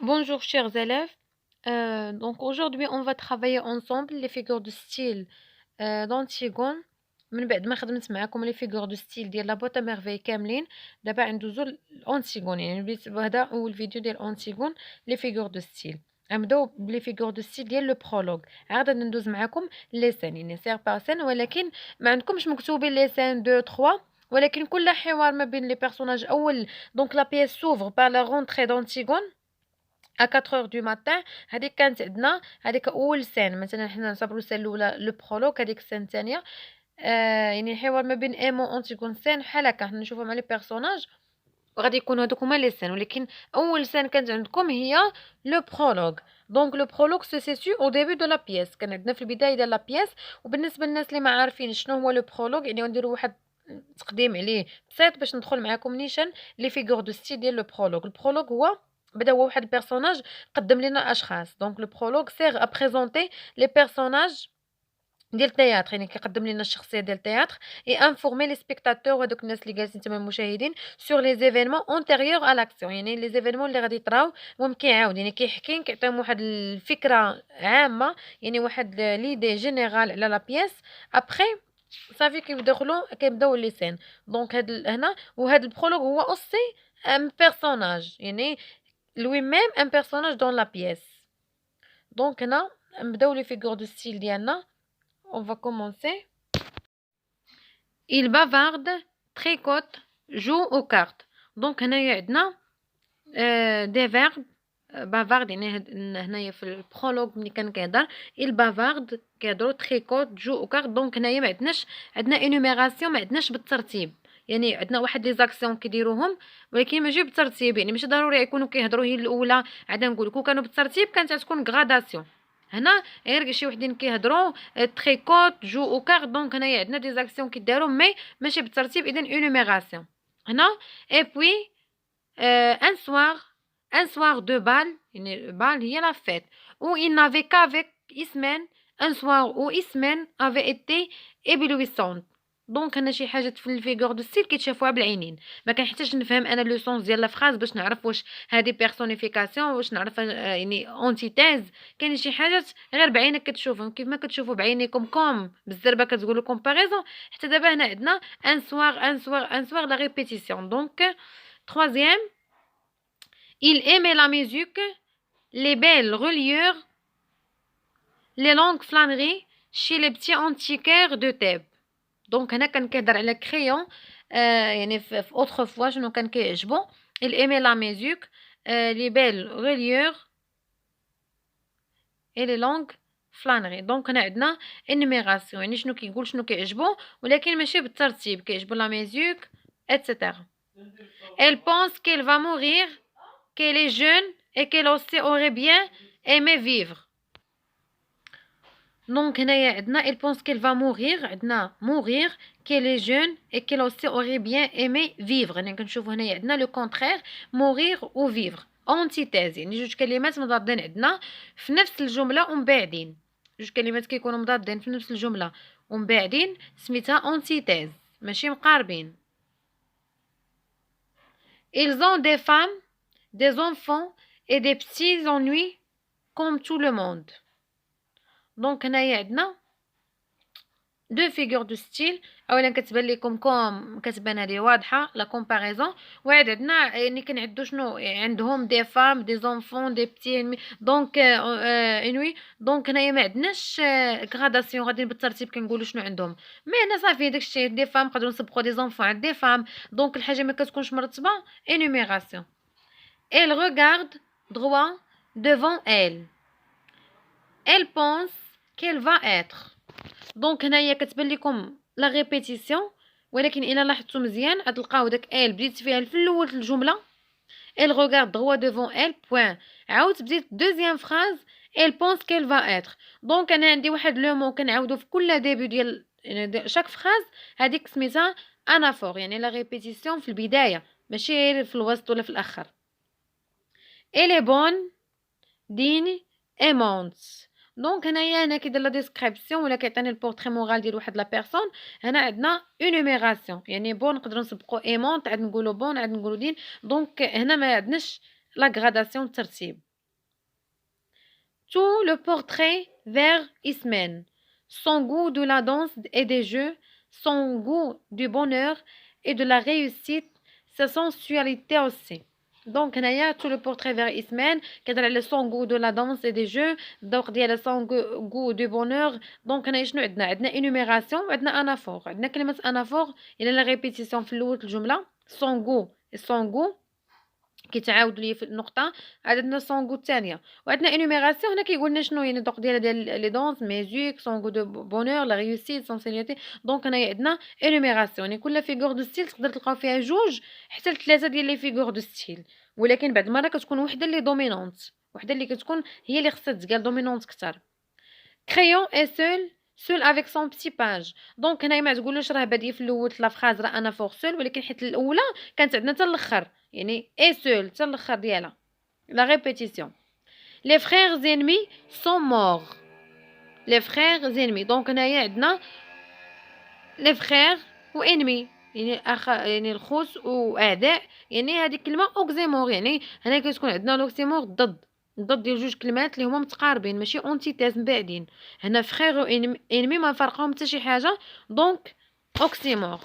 Bonjour chers élèves. Donc aujourd'hui on va travailler ensemble les figures de style d'Antigone. من بعد ما خدمت معاكم لي فيغور دو ستيل ديال لا بوط ا ميرفي كاملين، دابا ندوزو لأنتيغون، يعني بديت هذا اول فيديو ديال أنتيغون لي فيغور دو ستيل. غنبداو بلي فيغور دو ستيل ديال لو برولوغ. عاد غادي ندوز معاكم لي سين، يعني سير بار سين، ولكن ما عندكمش مكتوبين لي سين 2 3، ولكن كل حوار ما بين لي بيرسوناج اول. دونك لا بيس s'ouvre par la rentrée d'Antigone à 4 heures du matin. هذيك كانت عندنا، هذيك اول سين، مثلا حنا نعتبروا السين الاولى لو برولوغ، هذيك السين الثانيه يعني الحوار ما بين ايمون وانتيغون. سين بحال هكا حنا نشوفوا مع لي بيرسوناج وغادي يكونوا هذوك هما لي سين، ولكن اول سين كانت عندكم هي لو برولوغ. دونك لو برولوغ سو سيتو او ديبي دو لا بيس، كان عندنا في البدايه ديال لا بيس. وبالنسبه للناس اللي ما عارفين شنو هو لو برولوغ، يعني نديروا واحد تقديم عليه بسيط باش ندخل معكم نيشان لي فيغور دو ستيل ديال لو برولوغ. البرولوغ هو بدا هو واحد البيرسوناج قدم لنا اشخاص. دونك لو برولوغ سيغ ا بريزونتي لي بيرسوناج ديال التياتر، يعني كيقدم لنا الشخصيه ديال التياتر اي انفورمي لي سبيكتاتور وهذوك الناس اللي جالسين تما المشاهدين سور لي زيفينمون اونتيريور ا لاكسيون، يعني لي زيفينمون اللي غادي يطراو. المهم كيعاود، يعني كيحكي كيعطيهم واحد الفكره عامه، يعني واحد ليدي جينيرال على لا بيس. ابخي صافي كيبداو لي سين. دونك هنا وهذا البرولوغ هو اوسي ان بيرسوناج، يعني lui même un personnage dans la pièce. Donc هنا نبداو لي فيغور دو ستيل ديالنا. On va commencer. Il bavarde, tricote, joue aux cartes. Donc هنايا عندنا دي فيرب. بافارد يعني هنايا في البرولوغ ملي كان كيهضر il bavarde كيهضروا تريكوت جو او كارت. دونك هنايا ما عندناش، عندنا انوميراسيون، ما عندناش بالترتيب، يعني عندنا واحد لي زاكسيون كيديروهم ولكن ماشي بالترتيب، يعني ماشي ضروري يكونوا كيهضروا هي الاولى. عاد نقول لكم كانوا بالترتيب كانت تكون غراداسيون. هنا غير شي وحدين كيهضروا تريكوت جو او كارت. دونك هنايا عندنا دي زاكسيون كيداروا مي ماشي بالترتيب، اذا انوميراسيون. هنا اي بوي un soir de bal, une bal هي la fête, où il n'avait qu'avec Ismen, un soir où Ismen avait été éblouissante. دونك هنا شي حاجه في الفيغور دو ستيل كيتشافوها بالعينين، ما كنحتاج نفهم انا لو سونس ديال لا فراز باش نعرف واش هذه بيرسونيفيكاسيون، واش نعرف يعني اونتيتيز. كاين شي حاجات غير بعينك كتشوفهم كيف ما كتشوفوا بعينيكم كوم بالزربه كتقولوا كومباريزون. حتى دابا هنا عندنا ان سوار لا ريبيتيسيون. دونك troisième. Il aimait la musique, les belles reliures, les longues flâneries chez les petits antiquaires de Thèbes. دونك هنا كان كيهضر على كريون يعني في اوتر فوا شنو كان كيعجبو. il aimait la musique, les belles reliures et les longues flâneries. دونك هنا عندنا انيميراسيون، يعني شنو كيقول شنو كيعجبو ولكن ماشي بالترتيب. كيعجبو لا ميوزيك etc. Elle pense qu'elle va mourir, qu'elle est jeune et qu'elle aussi aurait bien aimé vivre. Donc هنايا عندنا elle pense qu'elle va mourir، عندنا mourir، qu'elle est jeune et qu'elle aussi aurait bien aimé vivre. يعني كنشوفوا هنايا عندنا لو كونترير mourir و vivre انتيتيز، يعني جوج كلمات مضادين عندنا في نفس الجمله ومباعدين. جوج كلمات كيكونوا مضادين في نفس الجمله ومباعدين سميتها انتيتيز، ماشي مقاربين. Ils ont des femmes, des enfants et des petits ennuis comme tout le monde. دونك هنايا عندنا دو فيغور دو ستيل. اولا كتبان لكم كوم، كتبان هذه واضحه لا كومباريزون. وعاد عندنا يعني كنعدو شنو عندهم دي فام دي زونفون دي بتي دونك انوي. دونك هنايا ما عندناش غراداسيون، غادي بالترتيب كنقولوا شنو عندهم. مي هنا صافي داكشي دي فام نقدروا نسبقوا دي زونفون عند دي فام. دونك الحاجه ما كتكونش مرتبه انوميراسيون. Elle regarde droit devant elle. Elle pense qu'elle va être. دونك هنايا كتبان لكم لا ريبيتيسيون، ولكن الا لاحظتوا مزيان غتلقاو داك ال بديت فيها في الاول الجمله elle regarde droit devant elle point. عاود بديت دوزيام فراز elle pense qu'elle va être. دونك انا عندي واحد لو مو كنعاودو في كل ديبي ديال شاك فراز، هذيك سميتها انافور، يعني لا ريبيتيسيون في البدايه ماشي في الوسط ولا في الاخر. elle est bonne digne aimante. دونك هنايا كيدير لا ديسكريبسيون ولا كيعطيني البورتري مورال ديال واحد لا بيرسون. هنا عندنا انوميراسيون، يعني بون نقدروا نسبقوا ايمونت، عاد نقولوا بون، عاد نقولوا دين. دونك هنا ما عندناش لا غراداسيون الترتيب. tout le portrait vers Ismène. Son goût de la danse et des jeux, son goût du bonheur et de la réussite, sa sensualité aussi. Donc هنايا tout le portrait vers Ismène كيهضر على son goût de la danse et des jeux, الذوق ديالها son goût du bonheur. دونك هنايا شنو عندنا انوميراسيون وعندنا انافور. عندنا كلمه انافور الى لا ريبيتيسيون في الاول الجمله son goût et son goût كيتعاود لي في النقطه. عندنا son goût الثانيه وعندنا انوميراسيون. هنا كيقول لنا شنو يعني الذوق ديال لي دونس ميوزيك son goût de bonheur la réussite sensualité. دونك هنايا عندنا انوميراسيون. يعني كل فيغور دو ستيل تقدر تلقاو فيها جوج حتى لثلاثه ديال لي فيغور دو ستيل، ولكن بعد المره كتكون وحده اللي دومينونت، وحده اللي كتكون هي اللي خصها تقال دومينونت كثر. crayon est seul avec son petit page. دونك هنايا ما تقولوش راه بادئ في الاول لا فراز راه انا فور سول، ولكن حيت الاولى كانت عندنا حتى الاخر، يعني اي سول حتى الاخر ديالها لا ريبيتيسيون. les frères ennemis sont morts. les frères ennemis دونك هنايا عندنا les frères و ennemis يعني يعني الخوت واعداء. يعني هذه كلمه اوكزيمور، يعني هنا كتكون عندنا لوكسيمور ضد ديال جوج كلمات اللي هما متقاربين ماشي اونتيتيز مبعدين. هنا فخير و انمي ما فرقهم حتى شي حاجه، دونك اوكسيمور.